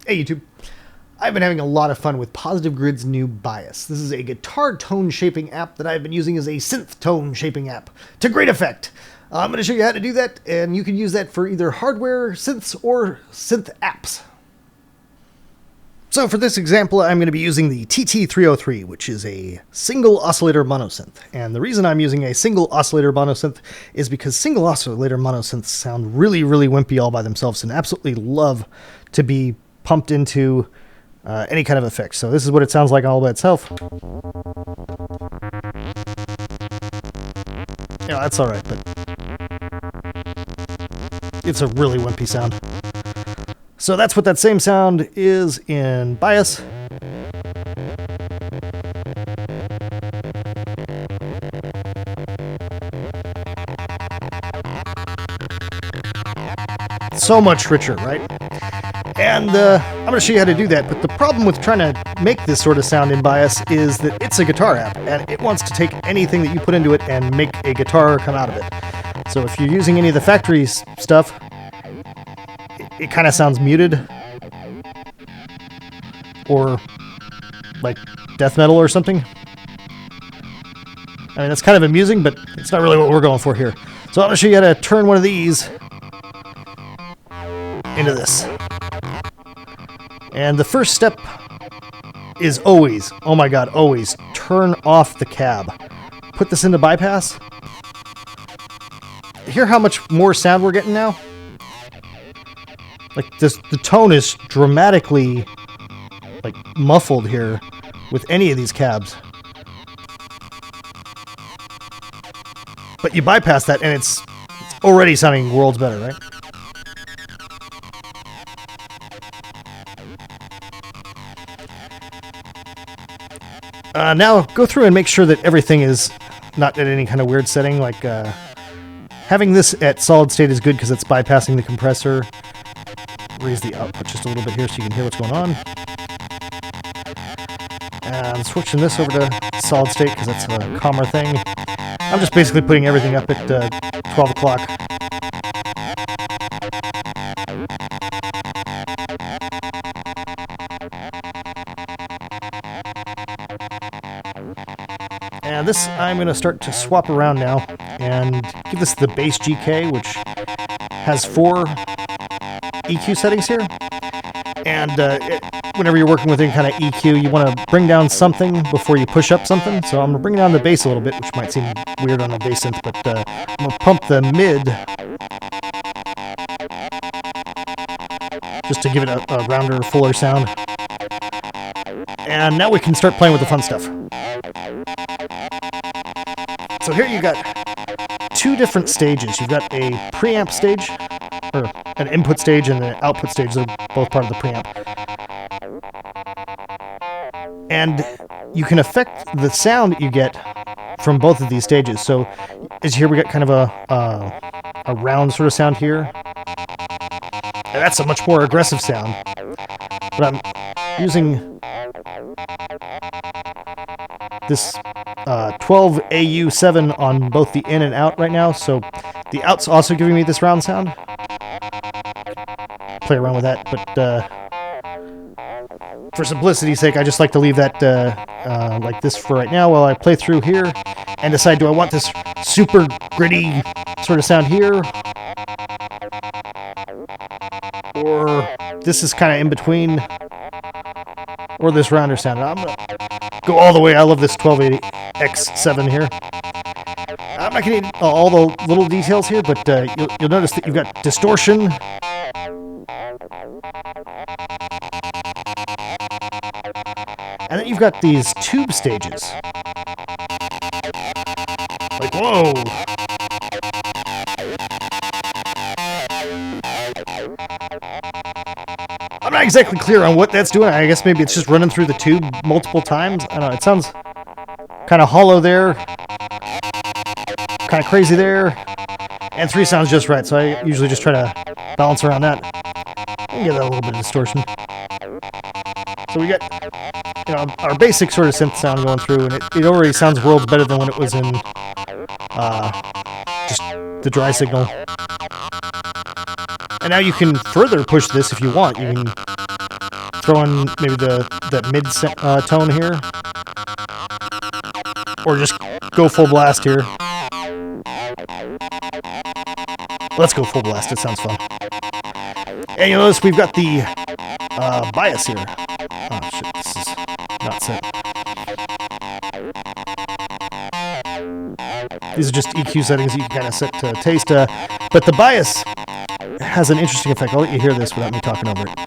Hey YouTube, I've been having a lot of fun with Positive Grid's new bias. This is a guitar tone shaping app that I've been using as a synth tone shaping app to great effect. I'm going to show you how to do that, and you can use that for either hardware synths or synth apps. So for this example, I'm going to be using the TT303, which is a single oscillator monosynth. And the reason I'm using a single oscillator monosynth is because single oscillator monosynths sound really, really wimpy all by themselves and absolutely love to be pumped into any kind of effect. So this is what it sounds like all by itself. Yeah, that's all right, but it's a really wimpy sound. So that's what that same sound is in bias. So much richer, right? And I'm going to show you how to do that, but the problem with trying to make this sort of sound in bias is that it's a guitar app, and it wants to take anything that you put into it and make a guitar come out of it. So if you're using any of the factory stuff, it kind of sounds muted, or like death metal or something. I mean, that's kind of amusing, but it's not really what we're going for here. So I'm going to show you how to turn one of these into this. And the first step is always, oh my god, always turn off the cab. Put this into bypass. Hear how much more sound we're getting now? Like this, the tone is dramatically like muffled here with any of these cabs. But you bypass that and it's already sounding worlds better, right? Now go through and make sure that everything is not at any kind of weird setting. Like having this at solid state is good because it's bypassing the compressor. Raise the output just a little bit here so you can hear what's going on. And switching this over to solid state because that's a calmer thing. I'm just basically putting everything up at 12 o'clock. And this I'm going to start to swap around now and give this the bass GK, which has 4 EQ settings here. And whenever you're working with any kind of EQ, you want to bring down something before you push up something. So I'm going to bring down the bass a little bit, which might seem weird on a bass synth, but I'm going to pump the mid just to give it a rounder, fuller sound. And now we can start playing with the fun stuff. So here you got 2 different stages. You've got a preamp stage, or an input stage and an output stage. They're both part of the preamp. And you can affect the sound that you get from both of these stages. So as you hear, we got kind of a round sort of sound here. And that's a much more aggressive sound. But I'm using this 12 AU7 on both the in and out right now, so the out's also giving me this round sound. Play around with that, but for simplicity's sake, I just like to leave that like this for right now while I play through here and decide, do I want this super gritty sort of sound here, or this is kind of in between, or this rounder sound. I'm going to go all the way. I love this 1280X7 here. I'm not getting all the little details here, but you'll notice that you've got distortion. And then you've got these tube stages. Like, whoa! I'm not exactly clear on what that's doing. I guess maybe it's just running through the tube multiple times. I don't know, it sounds kind of hollow there, kind of crazy there, and 3 sounds just right, so I usually just try to balance around that and get that a little bit of distortion. So we got, you know, our basic sort of synth sound going through, and it already sounds worlds better than when it was in just the dry signal. And now you can further push this if you want. You can throw in maybe the mid tone here, or just go full blast here. Let's go full blast. It sounds fun. And you notice we've got the bias here. Oh shit, this is not set. These are just EQ settings that you can kind of set to taste, but the bias has an interesting effect. I'll let you hear this without me talking over it.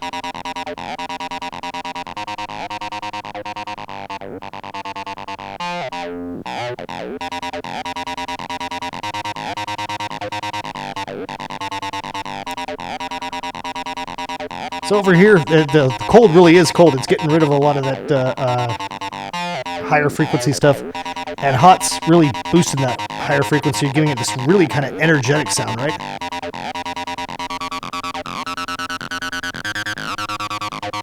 So over here, the cold really is cold. It's getting rid of a lot of that higher frequency stuff. And hot's really boosting that higher frequency, giving it this really kind of energetic sound, right?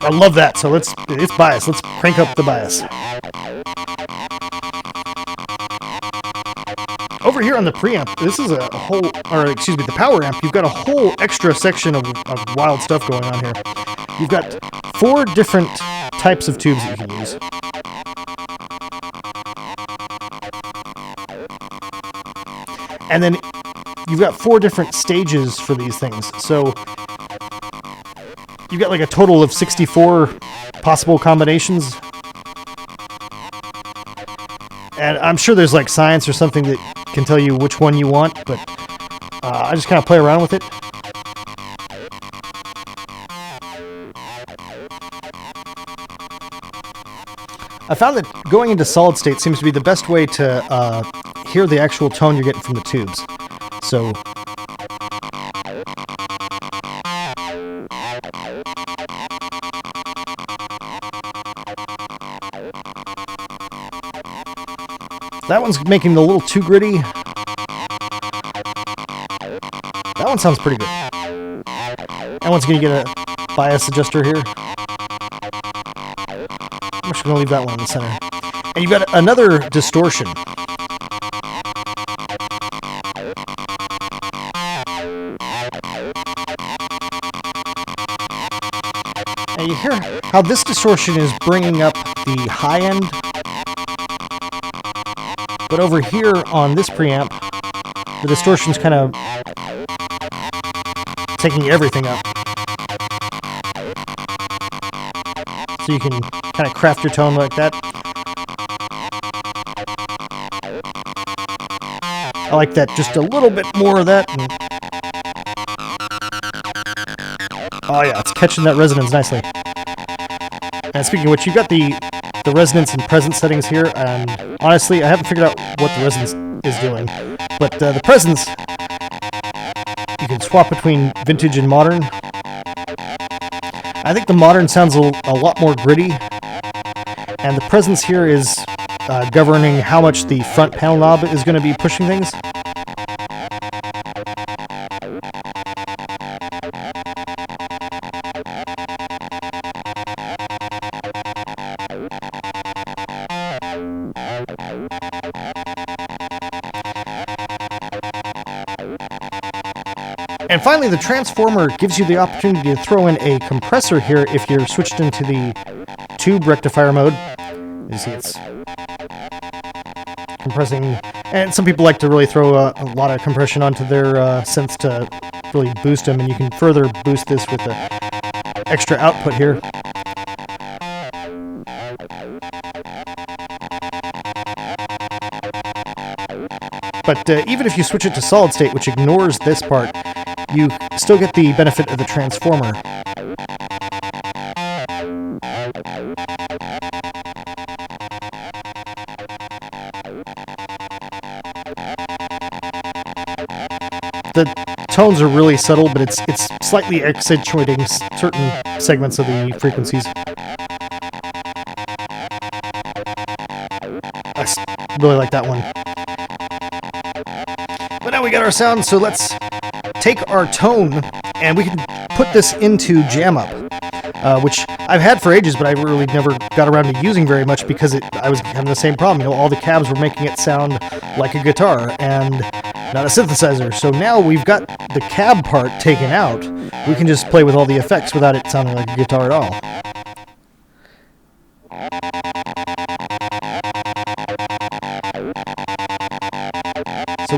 I love that. So it's bias. Let's crank up the bias. Over here on the preamp, this is a whole, or excuse me, the power amp, you've got a whole extra section of wild stuff going on here. You've got 4 different types of tubes that you can use. And then you've got 4 different stages for these things. So you've got like a total of 64 possible combinations. And I'm sure there's like science or something that can tell you which one you want, but I just kind of play around with it. I found that going into solid state seems to be the best way to hear the actual tone you're getting from the tubes. So that one's making it a little too gritty. That one sounds pretty good. That one's going to get a bias adjuster here. I'm just going to leave that one in the center. And you've got another distortion. And you hear how this distortion is bringing up the high end. But over here on this preamp, the distortion's kind of taking everything up. So you can kind of craft your tone like that. I like that, just a little bit more of that. And oh yeah, it's catching that resonance nicely. And speaking of which, you've got the resonance and presence settings here, and honestly, I haven't figured out what the resonance is doing. But the presence, you can swap between vintage and modern. I think the modern sounds a lot more gritty, and the presence here is governing how much the front panel knob is going to be pushing things. And finally, the transformer gives you the opportunity to throw in a compressor here if you're switched into the tube rectifier mode. You see it's compressing, and some people like to really throw a lot of compression onto their synths to really boost them, and you can further boost this with the extra output here. But even if you switch it to solid state, which ignores this part, you still get the benefit of the transformer. The tones are really subtle, but it's slightly accentuating certain segments of the frequencies. I really like that one. But now we got our sound, so let's take our tone and we can put this into JamUp, which I've had for ages, but I really never got around to using very much because I was having the same problem. You know, all the cabs were making it sound like a guitar and not a synthesizer. So now we've got the cab part taken out. We can just play with all the effects without it sounding like a guitar at all.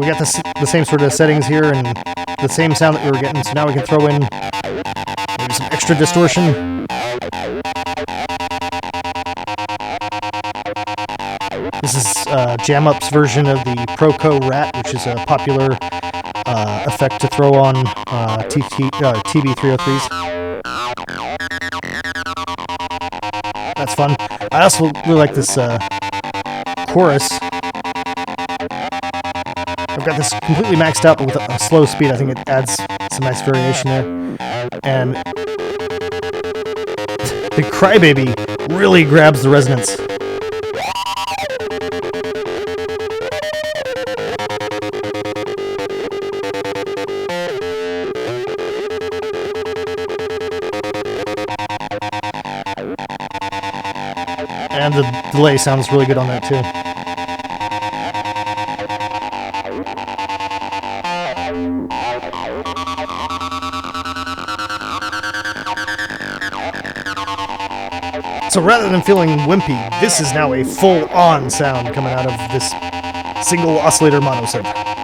we got the same sort of settings here and the same sound that we were getting, so now we can throw in maybe some extra distortion. This is JamUp's version of the Proco Rat, which is a popular effect to throw on TB303s. That's fun. I also really like this chorus. I've got this completely maxed out, but with a slow speed. I think it adds some nice variation there. And the Crybaby really grabs the resonance. And the delay sounds really good on that too. So rather than feeling wimpy, this is now a full-on sound coming out of this single oscillator mono synth.